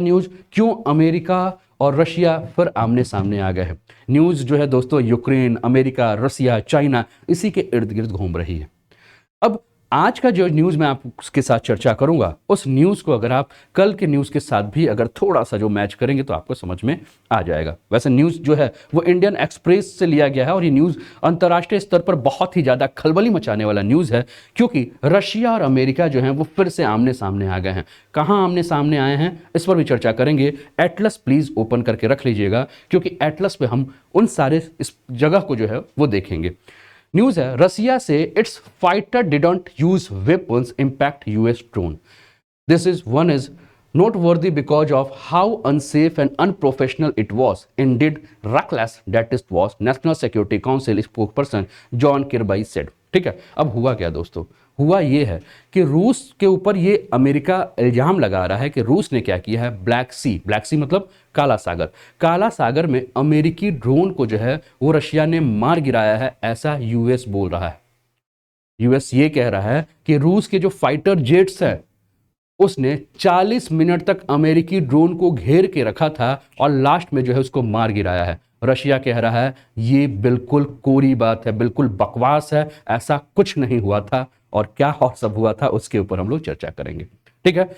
News क्यों America और Russia फिर आमने सामने आ गए हैं। न्यूज जो है दोस्तों यूक्रेन, अमेरिका, रसिया, चाइना इसी के इर्द गिर्द घूम रही है। अब आज का जो न्यूज मैं आपके साथ चर्चा करूंगा, उस न्यूज को अगर आप कल के न्यूज के साथ भी अगर थोड़ा सा जो मैच करेंगे तो आपको समझ में आ जाएगा। वैसे न्यूज जो है वो इंडियन एक्सप्रेस से लिया गया है और ये न्यूज अंतर्राष्ट्रीय स्तर पर बहुत ही ज्यादा खलबली मचाने वाला न्यूज है, क्योंकि रशिया और अमेरिका जो है वो फिर से आमने सामने आ गए हैं। कहां आमने सामने आए हैं इस पर भी चर्चा करेंगे। एटलस प्लीज ओपन करके रख लीजिएगा, क्योंकि एटलस पे हम उन सारे इस जगह को जो है वो देखेंगे। न्यूज है, रसिया से it's fighter didn't use weapons impact US drone. This is noteworthy because of how unsafe and unprofessional it was. Indeed, reckless that it was, National Security Council spokesperson John Kirby said. ठीक है, अब हुआ क्या दोस्तों? हुआ ये है कि रूस के ऊपर ये अमेरिका इल्जाम लगा रहा है कि रूस ने क्या किया है, ब्लैक सी मतलब काला सागर, काला सागर में अमेरिकी ड्रोन को जो है वो रशिया ने मार गिराया है, ऐसा यूएस बोल रहा है। यूएस ये कह रहा है कि रूस के जो फाइटर जेट्स है उसने 40 मिनट तक अमेरिकी ड्रोन को घेर के रखा था और लास्ट में जो है उसको मार गिराया है। रशिया कह रहा है ये बिल्कुल कोरी बात है, बिल्कुल बकवास है, ऐसा कुछ नहीं हुआ था। और क्या और सब हुआ था उसके ऊपर हम लोग चर्चा करेंगे। ठीक है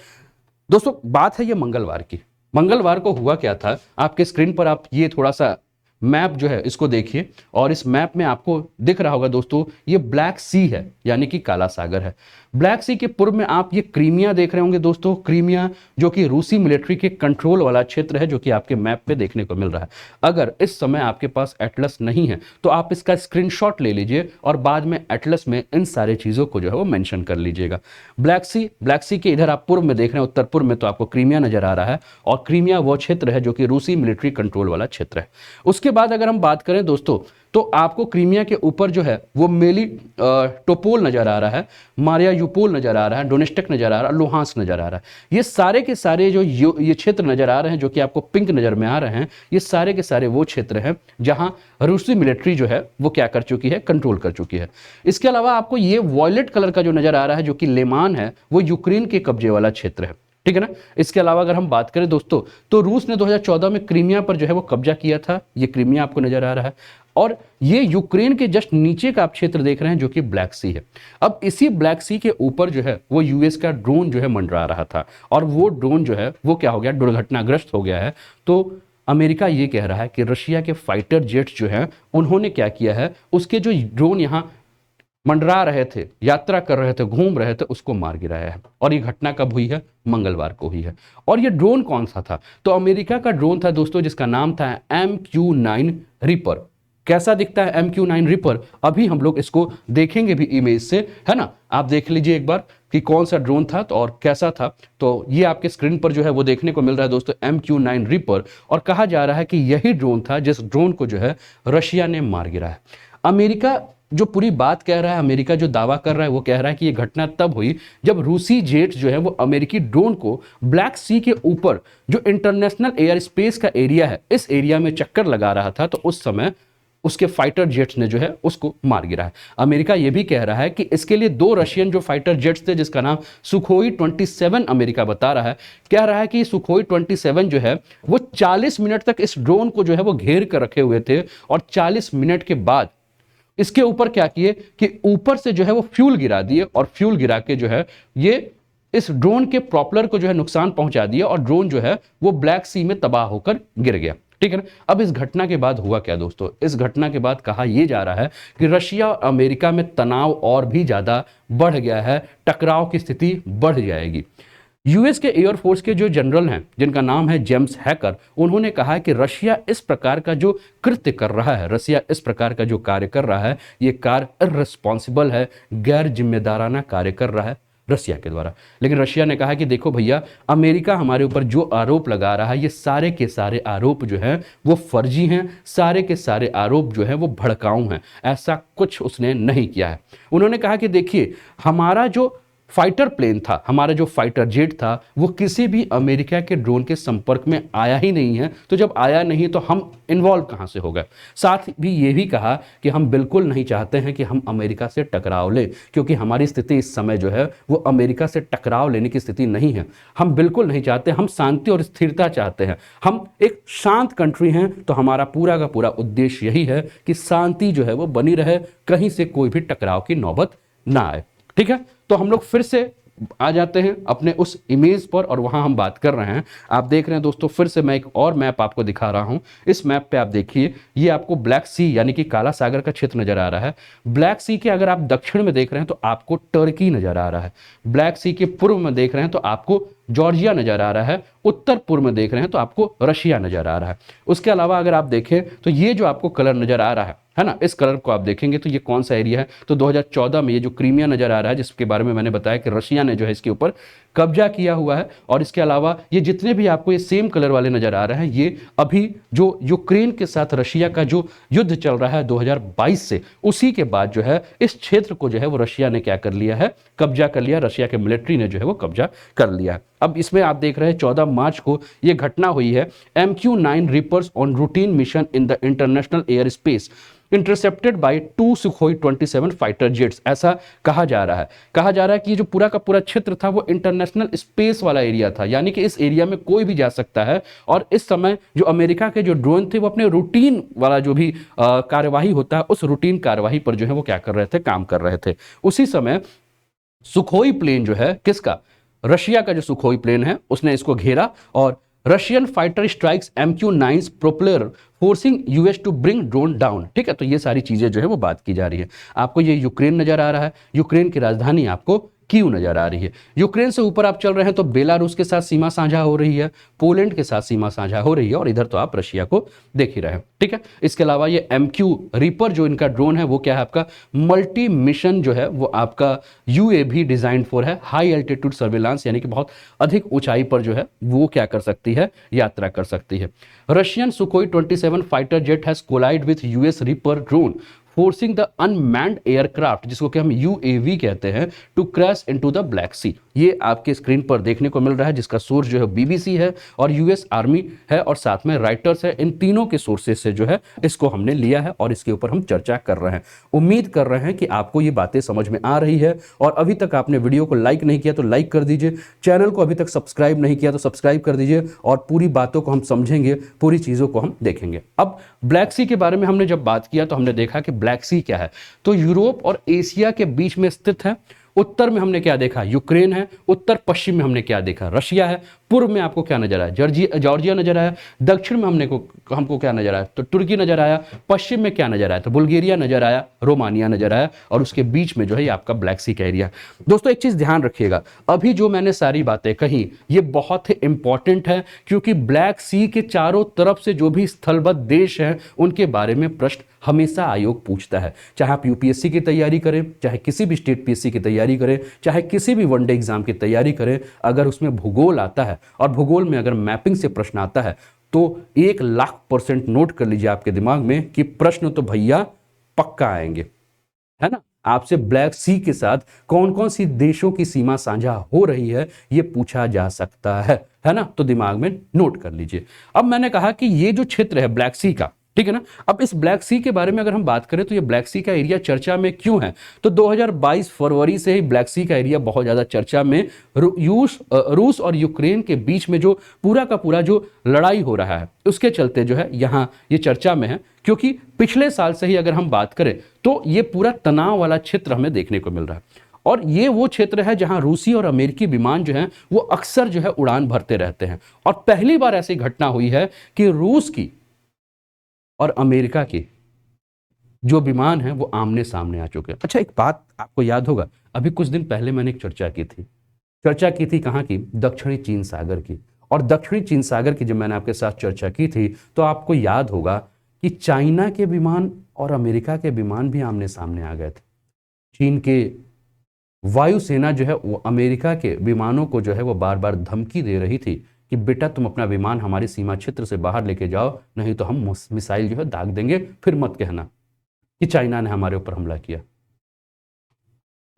दोस्तों, बात है ये मंगलवार की। मंगलवार को हुआ क्या था, आपके स्क्रीन पर आप ये थोड़ा सा मैप जो है इसको देखिए, और इस मैप में आपको दिख रहा होगा दोस्तों ये ब्लैक सी है, यानी कि काला सागर है। ब्लैक सी के पूर्व में आप ये क्रीमिया देख रहे होंगे दोस्तों, क्रीमिया जो कि रूसी मिलिट्री के कंट्रोल वाला क्षेत्र है, जो कि आपके मैप पे देखने को मिल रहा है। अगर इस समय आपके पास एटलस नहीं है तो आप इसका स्क्रीनशॉट ले लीजिए और बाद में एटलस में इन सारे चीजों को जो है वो मेंशन कर लीजिएगा। ब्लैक सी के इधर आप पूर्व में देख रहे हैं, उत्तर पूर्व में तो आपको क्रीमिया नजर आ रहा है, और क्रीमिया वो क्षेत्र है जो कि रूसी मिलिट्री कंट्रोल वाला क्षेत्र है। उसके बाद अगर हम बात करें दोस्तों तो आपको क्रीमिया के ऊपर जो है वो मेली टोपोल नजर आ रहा है, मारिया यूपोल नजर आ रहा है, डोनेस्टक नजर आ रहा है, लोहांस्क नजर आ रहा है। ये सारे के सारे जो ये क्षेत्र नजर आ रहे हैं, जो कि आपको पिंक नजर में आ रहे हैं, ये सारे के सारे वो क्षेत्र हैं जहां रूसी मिलिट्री जो है वो क्या कर चुकी है, कंट्रोल कर चुकी है। इसके अलावा आपको ये वॉयलेट कलर का जो नजर आ रहा है, जो कि लेमान है, वो यूक्रेन के कब्जे वाला क्षेत्र है। ठीक है ना। इसके अलावा अगर हम बात करें दोस्तों तो रूस ने 2014 में क्रीमिया पर जो है वो कब्जा किया था। ये क्रीमिया आपको नजर आ रहा है, और ये यूक्रेन के जस्ट नीचे का आप क्षेत्र देख रहे हैं जो कि ब्लैक सी है। अब इसी ब्लैक सी के ऊपर जो है वो यूएस का ड्रोन जो है मंडरा रहा था, और वो ड्रोन जो है वो क्या हो गया, दुर्घटनाग्रस्त हो गया है। तो अमेरिका ये कह रहा है कि रशिया के फाइटर जेट्स जो हैं उन्होंने क्या किया है, उसके जो ड्रोन यहाँ मंडरा रहे थे, यात्रा कर रहे थे, घूम रहे थे, उसको मार गिराया है। और ये घटना कब हुई है, मंगलवार को हुई है। और ये ड्रोन कौन सा था, तो अमेरिका का ड्रोन था दोस्तों जिसका नाम था MQ-9 रिपर। कैसा दिखता है MQ-9 रिपर, अभी हम लोग इसको देखेंगे भी इमेज से, है ना। आप देख लीजिए एक बार कि कौन सा ड्रोन था तो और कैसा था। तो ये आपके स्क्रीन पर जो है वो देखने को मिल रहा है दोस्तों MQ-9 रिपर, और कहा जा रहा है कि यही ड्रोन था जिस ड्रोन को जो है रशिया ने मार गिराया। अमेरिका जो पूरी बात कह रहा है, अमेरिका जो दावा कर रहा है वो कह रहा है कि ये घटना तब हुई जब रूसी जेट जो है वो अमेरिकी ड्रोन को ब्लैक सी के ऊपर जो इंटरनेशनल एयर स्पेस का एरिया है, इस एरिया में चक्कर लगा रहा था, तो उस समय उसके फाइटर जेट्स ने जो है उसको मार गिरा है। अमेरिका ये भी कह रहा है कि इसके लिए 2 रशियन जो फाइटर जेट्स थे जिसका नाम सुखोई 27 अमेरिका बता रहा है, कह रहा है कि सुखोई 27 जो है वो 40 मिनट तक इस ड्रोन को जो है वो घेर कर रखे हुए थे, और 40 मिनट के बाद इसके ऊपर क्या किए कि ऊपर से जो है वो फ्यूल गिरा दिए, और फ्यूल गिरा के जो है ये इस ड्रोन के प्रॉपलर को जो है नुकसान पहुंचा दिया, और ड्रोन जो है वो ब्लैक सी में तबाह होकर गिर गया। ठीक है ना। अब इस घटना के बाद हुआ क्या दोस्तों, इस घटना के बाद कहा यह जा रहा है कि रशिया और अमेरिका में तनाव और भी ज्यादा बढ़ गया है, टकराव की स्थिति बढ़ जाएगी। यूएस के एयरफोर्स के जो जनरल हैं जिनका नाम है जेम्स हैकर, उन्होंने कहा है कि रशिया इस प्रकार का जो कृत्य कर रहा है, रशिया इस प्रकार का जो कार्य कर रहा है, ये कार्य इर्रेस्पॉन्सिबल है, गैर जिम्मेदाराना कार्य कर रहा है रशिया के द्वारा। लेकिन रशिया ने कहा कि देखो भैया, अमेरिका हमारे ऊपर जो आरोप लगा रहा है, ये सारे के सारे आरोप जो हैं वो फर्जी हैं, सारे के सारे आरोप जो हैं वो भड़काऊ हैं, ऐसा कुछ उसने नहीं किया है। उन्होंने कहा कि देखिए, हमारा जो फाइटर प्लेन था, हमारा जो फाइटर जेट था, वो किसी भी अमेरिका के ड्रोन के संपर्क में आया ही नहीं है। तो जब आया नहीं तो हम इन्वॉल्व कहां से हो गए। साथ भी ये भी कहा कि हम बिल्कुल नहीं चाहते हैं कि हम अमेरिका से टकराव लें, क्योंकि हमारी स्थिति इस समय जो है वो अमेरिका से टकराव लेने की स्थिति नहीं है। हम बिल्कुल नहीं चाहते, हम शांति और स्थिरता चाहते हैं। हम एक शांत कंट्री हैं, तो हमारा पूरा का पूरा उद्देश्य यही है कि शांति जो है वो बनी रहे, कहीं से कोई भी टकराव की नौबत ना आए। ठीक है, तो हम लोग फिर से आ जाते हैं अपने उस इमेज पर और वहां हम बात कर रहे हैं। आप देख रहे हैं दोस्तों, फिर से मैं एक और मैप आपको दिखा रहा हूं। इस मैप पे आप देखिए, ये आपको ब्लैक सी यानी कि काला सागर का क्षेत्र नजर आ रहा है। ब्लैक सी के अगर आप दक्षिण में देख रहे हैं तो आपको टर्की नजर आ रहा है। ब्लैक सी के पूर्व में देख रहे हैं तो आपको जॉर्जिया नजर आ रहा है। उत्तर पूर्व में देख रहे हैं तो आपको रशिया नजर आ रहा है। उसके अलावा अगर आप देखें तो ये जो आपको कलर नजर आ रहा है ना, इस कलर को आप देखेंगे तो ये कौन सा एरिया है। तो 2014 में ये जो क्रीमिया नजर आ रहा है, जिसके बारे में मैंने बताया कि रशिया ने जो है इसके ऊपर कब्जा किया हुआ है। और इसके अलावा ये जितने भी आपको ये सेम कलर वाले नजर आ रहे हैं, ये अभी जो यूक्रेन के साथ रशिया का जो युद्ध चल रहा है 2022 से, उसी के बाद जो है इस क्षेत्र को जो है वो रशिया ने क्या कर लिया है, कब्जा कर लिया। रशिया के मिलिट्री ने जो है वो कब्जा कर लिया है। अब इसमें आप देख रहे हैं 14 मार्च को ये घटना हुई है। MQ-9 reapers on routine mission in the international air space intercepted bye 2 Sukhoi 27 fighter jets, ऐसा कहा जा रहा है। कहा जा रहा है कि ये जो पूरा का पूरा क्षेत्र था वो इंटरनेशनल स्पेस वाला एरिया था, यानी कि इस एरिया में कोई भी जा सकता है। और इस समय जो अमेरिका के जो ड्रोन थे वो अपने रूटीन वाला जो भी कार्यवाही होता है, उस रूटीन कार्यवाही पर जो है वो क्या कर रहे थे, काम कर रहे थे। उसी समय सुखोई प्लेन जो है, किसका, रशिया का जो सुखोई प्लेन है, उसने इसको घेरा और Russian fighter strikes MQ-9 propeller forcing US to bring drone down. ठीक है, तो ये सारी चीजें जो है वो बात की जा रही है। आपको ये यूक्रेन नजर आ रहा है, यूक्रेन की राजधानी आपको कीव नजर आ रही है। यूक्रेन से ऊपर आप चल रहे हैं तो बेलारूस के साथ सीमा साझा हो रही है, पोलैंड के साथ सीमा साझा हो रही है, और इधर तो आप रशिया को देख ही रहे हैं। ठीक है, इसके अलावा ये MQ रीपर जो इनका ड्रोन है वो क्या है, आपका मल्टी मिशन जो है वो आपका UAV डिजाइन फॉर है हाई एल्टीट्यूड सर्विलांस, यानी कि बहुत अधिक ऊंचाई पर जो है वो क्या कर सकती है, यात्रा कर सकती है। Russian Sukhoi 27 fighter jet has collided with US Reaper drone forcing the unmanned aircraft, जिसको कि हम UAV कहते हैं, to crash into the Black Sea. ये आपके स्क्रीन पर देखने को मिल रहा है, जिसका सोर्स जो है BBC है और US आर्मी है और साथ में राइटर्स है। इन तीनों के सोर्सेज से जो है इसको हमने लिया है और इसके ऊपर हम चर्चा कर रहे हैं। उम्मीद कर रहे हैं कि आपको ये बातें समझ में आ रही है। और अभी तक आपने वीडियो को लाइक नहीं किया तो लाइक कर दीजिए, चैनल को अभी तक सब्सक्राइब नहीं किया तो सब्सक्राइब कर दीजिए, और पूरी बातों को हम समझेंगे, पूरी चीज़ों को हम देखेंगे। अब ब्लैक सी के बारे में हमने जब बात किया तो हमने देखा कि ब्लैक सी क्या है, तो यूरोप और एशिया के बीच में स्थित है। उत्तर में हमने क्या देखा, यूक्रेन है। उत्तर पश्चिम में हमने क्या देखा, रशिया है। पूर्व में आपको क्या नजर आया, जॉर्जिया नजर आया। दक्षिण में हमको क्या नजर आया, तो तुर्की नजर आया। पश्चिम में क्या नजर आया, तो बुल्गारिया नजर आया, रोमानिया नजर आया, और उसके बीच में जो है ये आपका ब्लैक सी का एरिया। दोस्तों एक चीज ध्यान रखिएगा, अभी जो मैंने सारी बातें कही ये बहुत ही इंपॉर्टेंट है, क्योंकि ब्लैक सी के चारों तरफ से जो भी स्थलबद्ध देश हैं उनके बारे में प्रश्न हमेशा आयोग पूछता है। चाहे आप UPSC की तैयारी करें, चाहे किसी भी स्टेट PSC की तैयारी करें, चाहे किसी भी वनडे एग्जाम की तैयारी करें, अगर उसमें भूगोल आता है और भूगोल में अगर मैपिंग से प्रश्न आता है तो 1,00,000% नोट कर लीजिए आपके दिमाग में कि प्रश्न तो भैया पक्का आएंगे, है ना। आपसे ब्लैक सी के साथ कौन कौन सी देशों की सीमा साझा हो रही है ये पूछा जा सकता है ना, तो दिमाग में नोट कर लीजिए। अब मैंने कहा कि ये जो क्षेत्र है ब्लैक सी का, ठीक है ना। अब इस ब्लैक सी के बारे में अगर हम बात करें तो ये ब्लैक सी का एरिया चर्चा में क्यों है, तो 2022 फरवरी से ही ब्लैक सी का एरिया बहुत ज्यादा चर्चा में। रूस और यूक्रेन के बीच में जो पूरा का पूरा जो लड़ाई हो रहा है उसके चलते जो है यहाँ ये चर्चा में है, क्योंकि पिछले साल से ही अगर हम बात करें तो ये पूरा तनाव वाला क्षेत्र हमें देखने को मिल रहा है। और ये वो क्षेत्र है जहां रूसी और अमेरिकी विमान जो हैं वो अक्सर जो है उड़ान भरते रहते हैं। और पहली बार ऐसी घटना हुई है कि रूस की और अमेरिका के जो विमान हैं वो आमने सामने आ चुके हैं। अच्छा, एक बात आपको याद होगा, अभी कुछ दिन पहले मैंने एक चर्चा की थी कहाँ की, दक्षिणी चीन सागर की। और दक्षिणी चीन सागर की जब मैंने आपके साथ चर्चा की थी तो आपको याद होगा कि चाइना के विमान और अमेरिका के विमान भी आमने सामने आ गए थे। चीन के वायुसेना जो है वो अमेरिका के विमानों को जो है वो बार बार धमकी दे रही थी कि बेटा तुम अपना विमान हमारी सीमा क्षेत्र से बाहर लेके जाओ, नहीं तो हम मिसाइल जो है दाग देंगे, फिर मत कहना कि चाइना ने हमारे ऊपर हमला किया।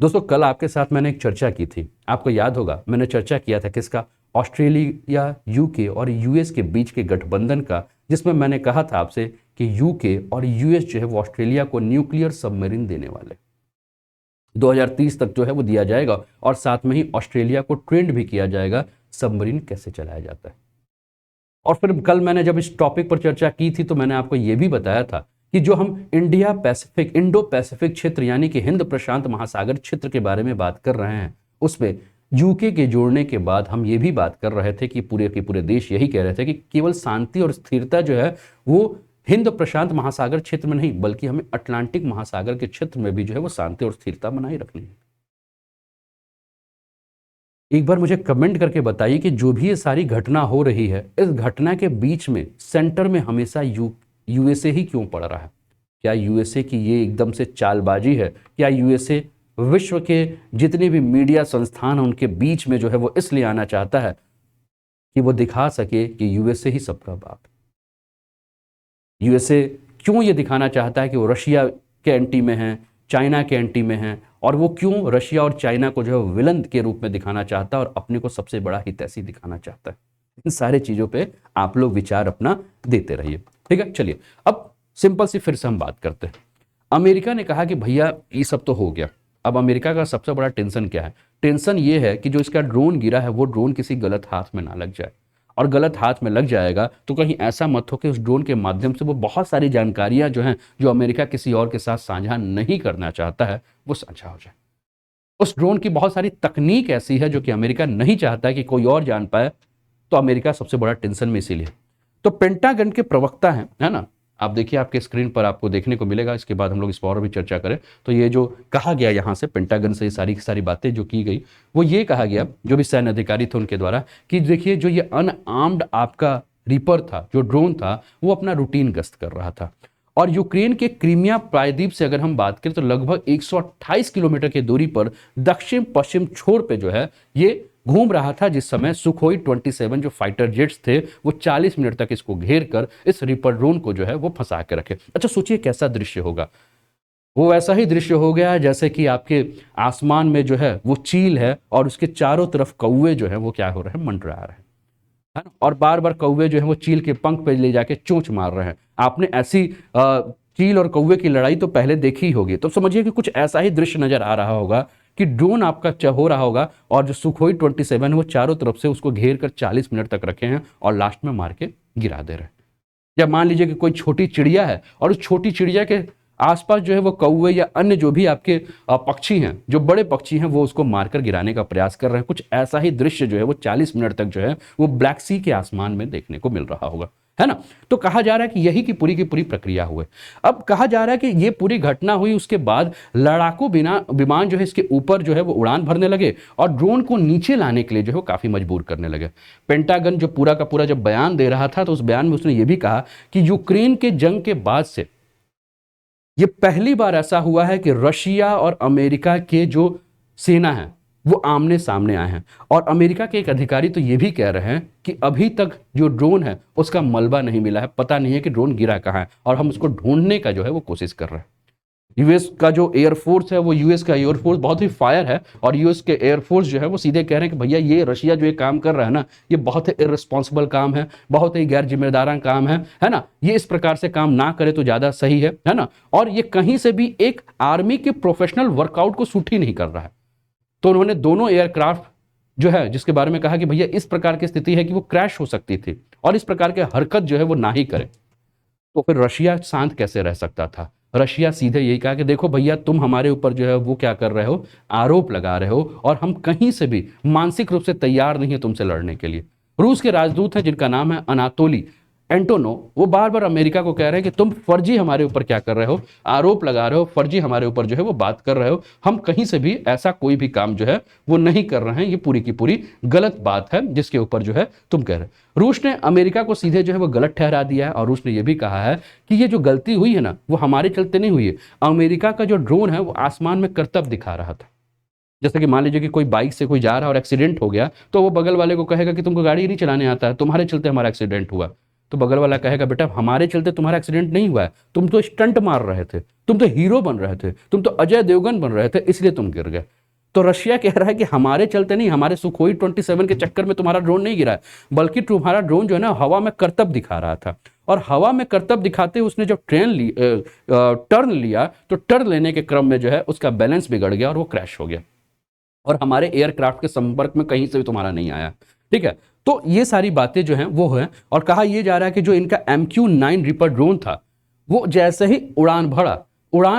दोस्तों कल आपके साथ मैंने एक चर्चा की थी, आपको याद होगा मैंने चर्चा किया था किसका, ऑस्ट्रेलिया, यूके और यूएस के बीच के गठबंधन का, जिसमें मैंने कहा था आपसे कि यूके और यूएस जो है वो ऑस्ट्रेलिया को न्यूक्लियर सबमरीन देने वाले, 2030 तक जो है वो दिया जाएगा, और साथ में ही ऑस्ट्रेलिया को ट्रेंड भी किया जाएगा सबमरीन कैसे चलाया जाता है। और फिर कल मैंने जब इस टॉपिक पर चर्चा की थी तो मैंने आपको यह भी बताया था कि जो हम इंडिया पैसिफिक, इंडो पैसिफिक क्षेत्र यानी कि हिंद प्रशांत महासागर क्षेत्र के बारे में बात कर रहे हैं, उसमें यूके के जोड़ने के बाद हम ये भी बात कर रहे थे कि पूरे के पूरे देश यही कह रहे थे कि केवल शांति और स्थिरता जो है वो हिंद प्रशांत महासागर क्षेत्र में नहीं, बल्कि हमें अटलांटिक महासागर के क्षेत्र में भी जो है वो शांति और स्थिरता बनाए रखनी है। एक बार मुझे कमेंट करके बताइए कि जो भी ये सारी घटना हो रही है, इस घटना के बीच में सेंटर में हमेशा यूएसए ही क्यों पड़ रहा है? क्या यूएसए की ये एकदम से चालबाजी है? क्या यूएसए विश्व के जितने भी मीडिया संस्थान हैं उनके बीच में जो है वो इसलिए आना चाहता है कि वो दिखा सके कि यूएसए ही सबका बाप है? यूएसए क्यों ये दिखाना चाहता है कि वो रशिया के एंटी में है, चाइना के एंटी में है, और वो क्यों रशिया और चाइना को जो है विलन के रूप में दिखाना चाहता है और अपने को सबसे बड़ा हितैषी दिखाना चाहता है? इन सारे चीजों पे आप लोग विचार अपना देते रहिए, ठीक है। चलिए अब सिंपल सी फिर से हम बात करते हैं। अमेरिका ने कहा कि भैया ये सब तो हो गया, अब अमेरिका का सबसे बड़ा टेंशन क्या है? टेंशन ये है कि जो इसका ड्रोन गिरा है वो ड्रोन किसी गलत हाथ में ना लग जाए, और गलत हाथ में लग जाएगा तो कहीं ऐसा मत हो कि उस ड्रोन के माध्यम से वो बहुत सारी जानकारियां जो हैं जो अमेरिका किसी और के साथ साझा नहीं करना चाहता है वो साझा हो जाए। उस ड्रोन की बहुत सारी तकनीक ऐसी है जो कि अमेरिका नहीं चाहता है कि कोई और जान पाए, तो अमेरिका सबसे बड़ा टेंशन में इसीलिए। तो पेंटागन के प्रवक्ता हैं, है ना, आप देखिए आपके स्क्रीन पर आपको देखने को मिलेगा, इसके बाद हम लोग इस पर और भी चर्चा करें। तो ये जो कहा गया यहाँ से पेंटागन से, ये सारी की सारी बातें जो की गई, वो ये कहा गया जो भी सैन्य अधिकारी थे उनके द्वारा कि देखिए जो ये अनआर्म्ड आपका रीपर था, जो ड्रोन था, वो अपना रूटीन गश्त कर रहा था, और यूक्रेन के क्रीमिया प्रायद्वीप से अगर हम बात करें तो लगभग 128 किलोमीटर की दूरी पर दक्षिण पश्चिम छोर पे जो है ये घूम रहा था, जिस समय सुखोई 27 जो फाइटर जेट्स थे वो 40 मिनट तक इसको घेर कर इस रिपर ड्रोन को जो है वो फंसा के रखे। अच्छा सोचिए कैसा दृश्य होगा, वो वैसा ही दृश्य हो गया जैसे कि आपके आसमान में जो है वो चील है और उसके चारों तरफ कौवे जो है वो क्या हो रहे हैं, मंडरा रहे हैं, है ना, और बार बार कौवे जो है वो चील के पंख पे ले जाके चोंच मार रहे हैं। आपने ऐसी चील और कौवे की लड़ाई तो पहले देखी ही होगी, तो समझिए कि कुछ ऐसा ही दृश्य नजर आ रहा होगा कि ड्रोन आपका हो रहा होगा और जो सुखोई 27 है वो चारों तरफ से उसको घेर कर 40 मिनट तक रखे हैं और लास्ट में मार के गिरा दे रहे हैं। या मान लीजिए कि कोई छोटी चिड़िया है और उस छोटी चिड़िया के आसपास जो है वो कौवे या अन्य जो भी आपके पक्षी हैं, जो बड़े पक्षी हैं, वो उसको मारकर गिराने का प्रयास कर रहे हैं। कुछ ऐसा ही दृश्य जो है वो 40 मिनट तक जो है वो ब्लैक सी के आसमान में देखने को मिल रहा होगा, है ना। तो कहा जा रहा है कि यही की पूरी प्रक्रिया हुई। अब कहा जा रहा है कि ये पूरी घटना हुई, उसके बाद लड़ाकू विमान जो है इसके ऊपर जो है वो उड़ान भरने लगे और ड्रोन को नीचे लाने के लिए जो है वो काफी मजबूर करने लगे। पेंटागन जो पूरा का पूरा जब बयान दे रहा था तो उस बयान में उसने ये भी कहा कि यूक्रेन के जंग के बाद से ये पहली बार ऐसा हुआ है कि रशिया और अमेरिका के जो सेना है वो आमने सामने आए हैं, और अमेरिका के एक अधिकारी तो ये भी कह रहे हैं कि अभी तक जो ड्रोन है उसका मलबा नहीं मिला है, पता नहीं है कि ड्रोन गिरा कहाँ है, और हम उसको ढूंढने का जो है वो कोशिश कर रहे हैं। यूएस का जो एयरफोर्स है वो यूएस का एयरफोर्स बहुत ही फायर है, और यूएस के एयरफोर्स जो है वो सीधे कह रहे हैं कि भैया ये रशिया जो ये काम कर रहा है ना, ये बहुत ही इररिस्पॉन्सिबल काम है, बहुत ही गैर जिम्मेदाराना काम है ना, ये इस प्रकार से काम ना करे तो ज्यादा सही है ना, और ये कहीं से भी एक आर्मी के प्रोफेशनल वर्कआउट को सूट ही नहीं कर रहा है। तो उन्होंने दोनों एयरक्राफ्ट जो है जिसके बारे में कहा कि भैया इस प्रकार की स्थिति है कि वो क्रैश हो सकती थी और इस प्रकार के हरकत जो है वो ना ही करे। तो फिर रशिया शांत कैसे रह सकता था? रशिया सीधे यही कहा कि देखो भैया तुम हमारे ऊपर जो है वो क्या कर रहे हो, आरोप लगा रहे हो, और हम कहीं से भी मानसिक रूप से तैयार नहीं है तुमसे लड़ने के लिए। रूस के राजदूत हैं जिनका नाम है अनातोली एंटोनो, वो बार बार अमेरिका को कह रहे हैं कि तुम फर्जी हमारे ऊपर क्या कर रहे हो, आरोप लगा रहे हो, फर्जी हमारे ऊपर जो है वो बात कर रहे हो, हम कहीं से भी ऐसा कोई भी काम जो है वो नहीं कर रहे हैं, ये पूरी की पूरी गलत बात है जिसके ऊपर जो है तुम कह रहे हो। रूस ने अमेरिका को सीधे जो है वो गलत ठहरा दिया है, और रूस ने यह भी कहा है कि ये जो गलती हुई है ना वो हमारे चलते नहीं हुई है, अमेरिका का जो ड्रोन है वो आसमान में करतब दिखा रहा था। जैसे कि मान लीजिए कि कोई बाइक से कोई जा रहा है और एक्सीडेंट हो गया, तो वो बगल वाले को कहेगा कि तुमको गाड़ी नहीं चलाने आता है, तुम्हारे चलते हमारा एक्सीडेंट हुआ। तो बगल वाला कहेगा बेटा हमारे चलते तुम्हारा एक्सीडेंट नहीं हुआ है, तुम तो स्टंट मार रहे थे, तुम तो हीरो बन रहे थे, तुम तो अजय देवगन बन रहे थे, इसलिए तुम गिर गए। तो रशिया कह रहा है कि हमारे चलते नहीं, हमारे सुखोई 27 के चक्कर में तुम्हारा ड्रोन नहीं गिरा है, बल्कि तुम्हारा ड्रोन जो है ना हवा में करतब दिखा रहा था, और हवा में करतब दिखाते हुए उसने जब टर्न लिया तो टर्न लेने के क्रम में जो है उसका बैलेंस बिगड़ गया और वो क्रैश हो गया, और हमारे एयरक्राफ्ट के संपर्क में कहीं से भी तुम्हारा नहीं आया। ठीक है, तो ये सारी बातें जो हैं वो है। और कहा यह जा रहा है कि जो इनका MQ-9 रिपर ड्रोन था वो जैसे ही उड़ान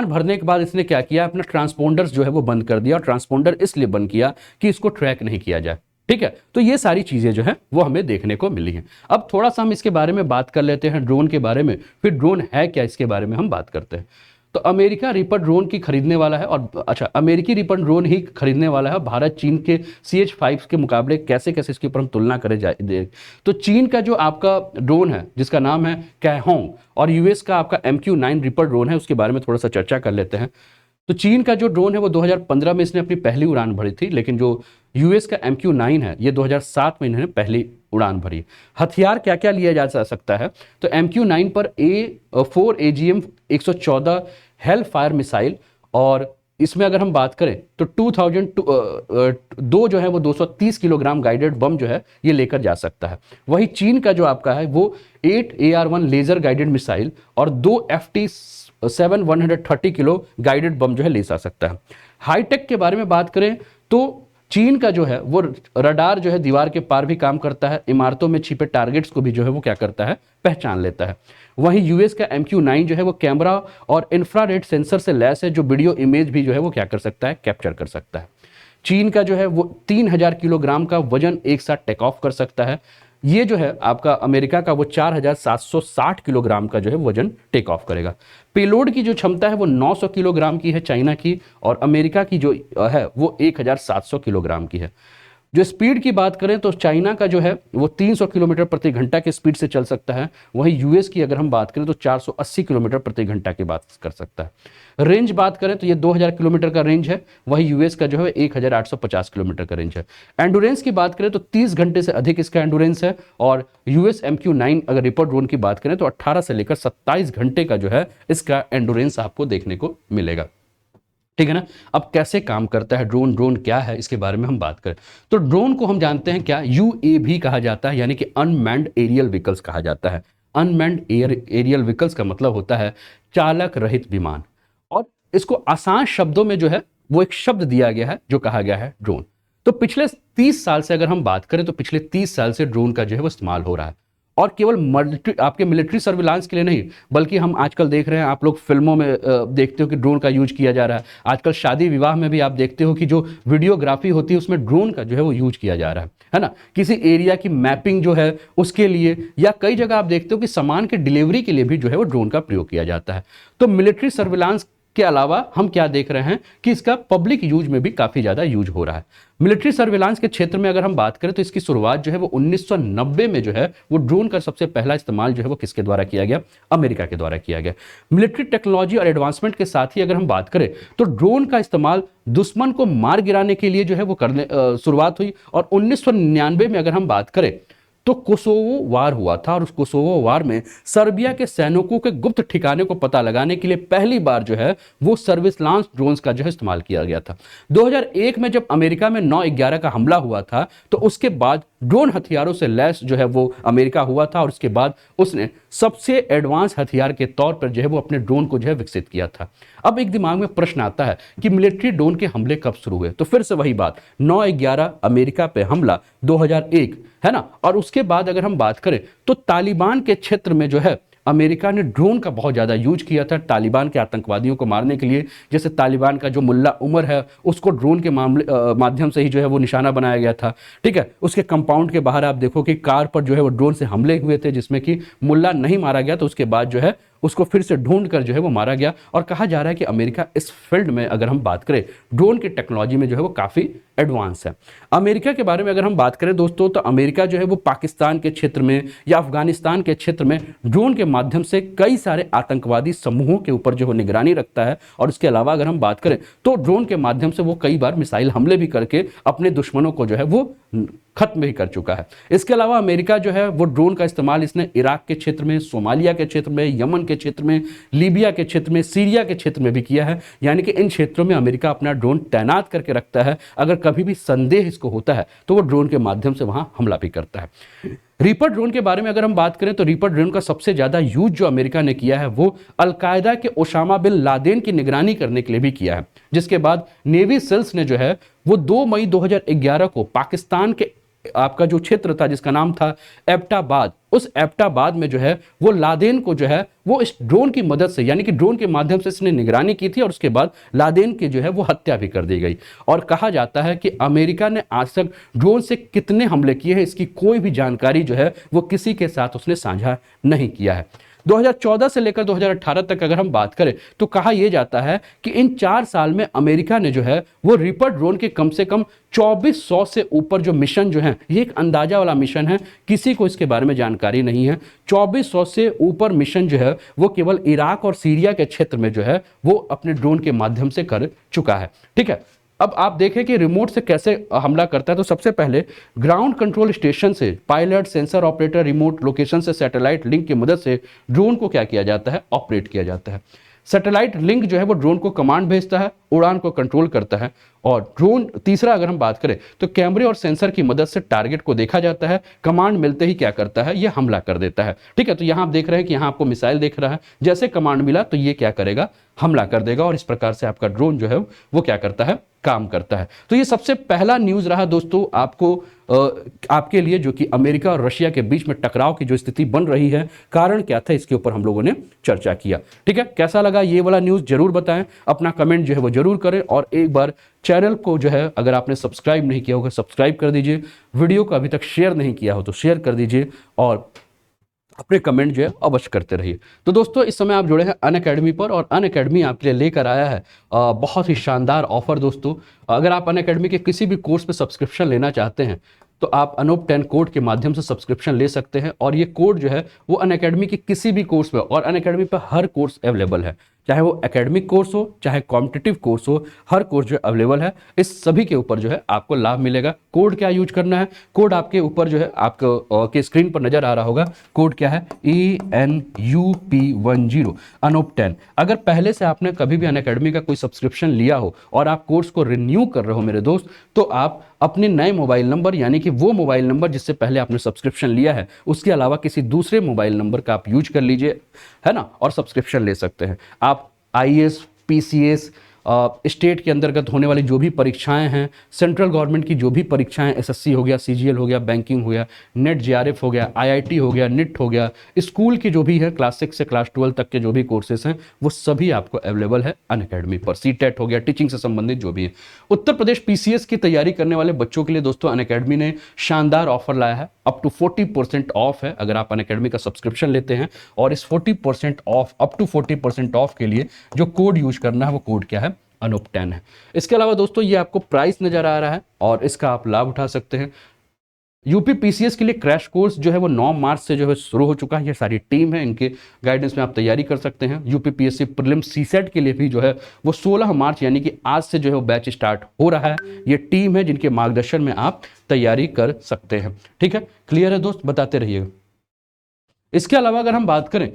भरने के बाद इसने क्या किया, अपना ट्रांसपोंडर्स जो है वो बंद कर दिया, और ट्रांसपोंडर इसलिए बंद किया कि इसको ट्रैक नहीं किया जाए। ठीक है, तो ये सारी चीजें जो है वो हमें देखने को मिली हैं। अब थोड़ा सा हम इसके बारे में बात कर लेते हैं, ड्रोन के बारे में, फिर ड्रोन है क्या इसके बारे में हम बात करते हैं। तो अमेरिका रिपर ड्रोन की खरीदने वाला है, और अच्छा अमेरिकी रिपर ड्रोन ही खरीदने वाला है। भारत चीन के CH-5 के मुकाबले कैसे कैसे इसके ऊपर हम तुलना करें जाए, तो चीन का जो आपका ड्रोन है जिसका नाम है कैहोंग, और US का आपका MQ-9 रिपर ड्रोन है, उसके बारे में थोड़ा सा चर्चा कर लेते हैं। तो चीन का जो ड्रोन है वो 2015 में इसने अपनी पहली उड़ान भरी थी, लेकिन जो US का MQ-9 है ये 2007 में इन्होंने पहली उड़ान भरी। हथियार क्या क्या लिया जा सकता है, तो MQ-9 पर A4 AGM 114 hello fire missile, और इसमें अगर हम बात करें तो 2002 जो है वो 230 किलोग्राम गाइडेड बम जो है ये लेकर जा सकता है। वही चीन का जो आपका है वो 8 AR-1 लेजर गाइडेड मिसाइल और 2 FT-7 130 किलो गाइडेड बम जो है ले जा सकता है। हाईटेक के बारे में बात करें तो चीन का जो है वो रडार जो है दीवार के पार भी काम करता है, इमारतों में छिपे टारगेट्स को भी जो है वो क्या करता है, पहचान लेता है। वहीं US का MQ-9 जो है वो कैमरा और इंफ्रारेड सेंसर से लैस है, जो वीडियो इमेज भी जो है वो क्या कर सकता है, कैप्चर कर सकता है। चीन का जो है वो 3000 किलोग्राम का वजन एक साथ टेक ऑफ कर सकता है। ये जो है आपका अमेरिका का वो 4760 किलोग्राम का जो है वजन टेक ऑफ करेगा। पेलोड की जो क्षमता है वो 900 किलोग्राम की है चाइना की, और अमेरिका की जो है वो 1700 किलोग्राम की है। जो स्पीड की बात करें तो चाइना का जो है वो 300 किलोमीटर प्रति घंटा के स्पीड से चल सकता है, वहीं US की अगर हम बात करें तो 480 किलोमीटर प्रति घंटा की बात कर सकता है। रेंज बात करें तो ये 2000 किलोमीटर का रेंज है, वहीं US का जो है 1850 किलोमीटर का रेंज है। एंडुरेंस की बात करें तो 30 घंटे से अधिक इसका एंडुरेंस है, और US MQ-9 अगर रिपर ड्रोन की बात करें तो 18 से लेकर 27 घंटे का जो है इसका एंडुरेंस आपको देखने को मिलेगा। ठीक है ना। अब कैसे काम करता है ड्रोन क्या है इसके बारे में हम बात करें तो ड्रोन को हम जानते हैं क्या, UAV कहा जाता है, यानी कि अनमैन्ड एरियल व्हीकल्स कहा जाता है। अनमैन्ड एरियल व्हीकल्स का मतलब होता है चालक रहित विमान, और इसको आसान शब्दों में जो है वो एक शब्द दिया गया है जो कहा गया है ड्रोन। तो पिछले 30 साल से अगर हम बात करें तो पिछले 30 साल से ड्रोन का जो है वो इस्तेमाल हो रहा है, और केवल आपके मिलिट्री सर्विलांस के लिए नहीं, बल्कि हम आजकल देख रहे हैं, आप लोग फिल्मों में देखते हो कि ड्रोन का यूज किया जा रहा है। आजकल शादी विवाह में भी आप देखते हो कि जो वीडियोग्राफी होती है उसमें ड्रोन का जो है वो यूज किया जा रहा है ना। किसी एरिया की मैपिंग जो है उसके लिए, या कई जगह आप देखते हो कि सामान के डिलीवरी के लिए भी जो है वो ड्रोन का प्रयोग किया जाता है। तो मिलिट्री सर्विलांस के अलावा हम क्या देख रहे हैं कि इसका पब्लिक यूज में भी काफी ज्यादा यूज हो रहा है। मिलिट्री सर्विलांस के क्षेत्र में अगर हम बात करें तो इसकी शुरुआत जो है वो 1990 में जो है वो ड्रोन का सबसे पहला इस्तेमाल जो है वो किसके द्वारा किया गया, अमेरिका के द्वारा किया गया। मिलिट्री टेक्नोलॉजी और एडवांसमेंट के साथ ही अगर हम बात करें तो ड्रोन का इस्तेमाल दुश्मन को मार गिराने के लिए जो है वो करने शुरुआत हुई, और 1999 में अगर हम बात करें तो कोसोवो वार हुआ था, और उस कोसोवो वार में सर्बिया के सैनिकों के गुप्त ठिकाने को पता लगाने के लिए पहली बार जो है वो सर्विलांस ड्रोन्स का जो है इस्तेमाल किया गया था। 2001 में जब अमेरिका में 9/11 का हमला हुआ था तो उसके बाद ड्रोन हथियारों से लैस जो है वो अमेरिका हुआ था, और उसके बाद उसने सबसे एडवांस हथियार के तौर पर जो है वो अपने ड्रोन को जो है विकसित किया था। अब एक दिमाग में प्रश्न आता है कि मिलिट्री ड्रोन के हमले कब शुरू हुए, तो फिर से वही बात, 9/11 अमेरिका पे हमला 2001 है ना। और उसके बाद अगर हम बात करें तो तालिबान के क्षेत्र में जो है अमेरिका ने ड्रोन का बहुत ज़्यादा यूज किया था तालिबान के आतंकवादियों को मारने के लिए। जैसे तालिबान का जो मुल्ला उमर है उसको ड्रोन के माध्यम से ही जो है वो निशाना बनाया गया था। ठीक है, उसके कंपाउंड के बाहर आप देखो कि कार पर जो है वो ड्रोन से हमले हुए थे, जिसमें कि मुल्ला नहीं मारा गया, तो उसके बाद जो है उसको फिर से ढूंढ कर जो है वो मारा गया। और कहा जा रहा है कि अमेरिका इस फील्ड में अगर हम बात करें ड्रोन की टेक्नोलॉजी में जो है वो काफ़ी एडवांस है। अमेरिका के बारे में अगर हम बात करें दोस्तों तो अमेरिका जो है वो पाकिस्तान के क्षेत्र में या अफगानिस्तान के क्षेत्र में ड्रोन के माध्यम से कई सारे आतंकवादी समूहों के ऊपर जो निगरानी रखता है। और इसके अलावा अगर हम बात करें तो ड्रोन के माध्यम से वो कई बार मिसाइल हमले भी करके अपने दुश्मनों को जो है वो खत्म भी कर चुका है। इसके अलावा अमेरिका जो है वो ड्रोन का इस्तेमाल इसने इराक के क्षेत्र में, सोमालिया के क्षेत्र में, यमन के क्षेत्र में, लीबिया के क्षेत्र में, सीरिया के क्षेत्र में भी किया है। यानी कि इन क्षेत्रों में अमेरिका अपना ड्रोन तैनात करके रखता है। अगर कभी भी संदेह इसको होता है तो वो ड्रोन के माध्यम से वहां हमला भी करता है। रीपर ड्रोन के बारे में अगर हम बात करें तो रीपर ड्रोन का सबसे ज्यादा यूज जो अमेरिका ने किया है वो अलकायदा के ओसामा बिन लादेन की निगरानी करने के लिए भी किया है। जिसके बाद नेवी सेल्स ने जो है वो 2 मई 2011 को पाकिस्तान के आपका जो क्षेत्र था जिसका नाम था एबटाबाद, उस एबटाबाद में जो है वो लादेन को जो है वो इस ड्रोन की मदद से, यानी कि ड्रोन के माध्यम से इसने निगरानी की थी और उसके बाद लादेन की जो है वो हत्या भी कर दी गई। और कहा जाता है कि अमेरिका ने आज तक ड्रोन से कितने हमले किए हैं इसकी कोई भी जानकारी जो है वो किसी के साथ उसने साझा नहीं किया है। 2014 से लेकर 2018 तक अगर हम बात करें तो कहा यह जाता है कि इन 4 साल में अमेरिका ने जो है वो रीपर ड्रोन के कम से कम 2400 से ऊपर जो मिशन जो हैं, ये एक अंदाजा वाला मिशन है, किसी को इसके बारे में जानकारी नहीं है। 2400 से ऊपर मिशन जो है वो केवल इराक और सीरिया के क्षेत्र में जो है वो अपने ड्रोन के माध्यम से कर चुका है। ठीक है, अब आप देखें कि रिमोट से कैसे हमला करता है। तो सबसे पहले ग्राउंड कंट्रोल स्टेशन से pilot, sensor operator, remote location से सैटेलाइट लिंक की मदद से ड्रोन को क्या किया जाता है, ऑपरेट किया जाता है। सैटेलाइट लिंक जो है वो ड्रोन को कमांड भेजता है, उड़ान को कंट्रोल करता है। और ड्रोन तीसरा अगर हम बात करें तो कैमरे और सेंसर की मदद से टारगेट को देखा जाता है, कमांड मिलते ही क्या करता है, ये हमला कर देता है। ठीक है, तो यहां आप देख रहे हैं कि यहां आपको मिसाइल दिख रहा है, जैसे कमांड मिला तो ये क्या करेगा, हमला कर देगा। और इस प्रकार से आपका ड्रोन जो है वो क्या करता है, काम करता है। तो ये सबसे पहला न्यूज रहा दोस्तों आपको आपके लिए, जो कि अमेरिका और रशिया के बीच में टकराव की जो स्थिति बन रही है, कारण क्या था इसके ऊपर हम लोगों ने चर्चा किया। ठीक है, कैसा लगा ये वाला न्यूज जरूर बताएं, अपना कमेंट जो है वो जरूर करें। और एक बार चैनल को जो है अगर आपने सब्सक्राइब नहीं किया होगा सब्सक्राइब कर दीजिए, वीडियो को अभी तक शेयर नहीं किया हो तो शेयर कर दीजिए और अपने कमेंट जो है अवश्य करते रहिए। तो दोस्तों इस समय आप जुड़े हैं अनअकैडमी पर और अनअकैडमी आपके लिए लेकर आया है बहुत ही शानदार ऑफर। दोस्तों अगर आप अनअकैडमी के किसी भी कोर्स पे सब्सक्रिप्शन लेना चाहते हैं तो आप अनूप 10 कोड के माध्यम से सब्सक्रिप्शन ले सकते हैं। और ये कोड जो है वो अनअकैडमी के किसी भी कोर्स पे, और अनअकैडमी पर हर कोर्स अवेलेबल है, चाहे वो एकेडमिक कोर्स हो चाहे कॉम्पिटिटिव कोर्स हो, हर कोर्स जो अवेलेबल है। इस सभी के ऊपर जो है आपको लाभ मिलेगा। कोड क्या यूज करना है, कोड आपके ऊपर जो है आपको के स्क्रीन पर नजर आ रहा होगा। कोड क्या है, ENUP10 अनूप 10। अगर पहले से आपने कभी भी अनअकैडमी का कोई सब्सक्रिप्शन लिया हो और आप कोर्स को रिन्यू कर रहे हो मेरे दोस्त, तो आप अपने नए मोबाइल नंबर, यानी कि वो मोबाइल नंबर जिससे पहले आपने सब्सक्रिप्शन लिया है, उसके अलावा किसी दूसरे मोबाइल नंबर का आप यूज कर लीजिए, है ना, और सब्सक्रिप्शन ले सकते हैं। आप IAS, PCS, स्टेट के अंतर्गत होने वाली जो भी परीक्षाएं हैं, सेंट्रल गवर्नमेंट की जो भी परीक्षाएं, SSC हो गया, CGL हो गया, बैंकिंग हो गया, नेट JRF हो गया, IIT हो गया, NIT हो गया, स्कूल की जो भी है क्लास 6 से क्लास 12 तक के जो भी कोर्सेस हैं वो सभी आपको अवेलेबल है अनअकैडमी पर। CTET हो गया, टीचिंग से संबंधित जो भी है। उत्तर प्रदेश PCS की तैयारी करने वाले बच्चों के लिए दोस्तों अनअकैडमी ने शानदार ऑफर लाया है। अप टू 40% ऑफ है अगर आप अनअकैडमी का सब्सक्रिप्शन लेते हैं। और इस 40% ऑफ, अप टू 40% ऑफ के लिए जो कोड यूज करना है वो कोड क्या है, अनूप 10 है। इसके अलावा दोस्तों ये आपको प्राइस नजर आ रहा है और इसका आप लाभ उठा सकते हैं। यूपी PCS के लिए क्रैश कोर्स जो है वो 9 मार्च से जो है शुरू हो चुका है। ये सारी टीम है, इनके गाइडेंस में आप तैयारी कर सकते हैं। यूपी PSC प्रीलिम्स CSET के लिए भी जो है वो 16 मार्च यानी कि आज से जो है वो बैच स्टार्ट हो रहा है। ये टीम है जिनके मार्गदर्शन में आप तैयारी कर सकते हैं। ठीक है, क्लियर है दोस्त, बताते रहिएगा। इसके अलावा अगर हम बात करें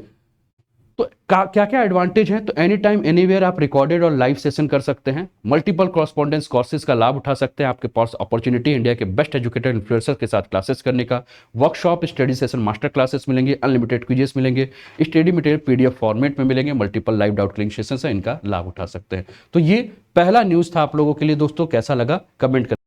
तो क्या क्या एडवांटेज है, तो एनी टाइम एनीवेयर आप रिकॉर्डेड और लाइव सेशन कर सकते हैं। मल्टीपल कॉरेस्पॉन्डेंस कोर्सेज का लाभ उठा सकते हैं। आपके पास अपॉर्चुनिटी इंडिया के बेस्ट एजुकेटेड इन्फ्लुएंसर के साथ क्लासेस करने का। Workshop, study session, master classes मिलेंगे, अनलिमिटेड क्विजेस मिलेंगे, स्टडी मटेरियल PDF फॉर्मेट में मिलेंगे, multiple live doubt clearing session है, इनका लाभ उठा सकते हैं। तो ये पहला न्यूज था आप लोगों के लिए दोस्तों, कैसा लगा कमेंट कर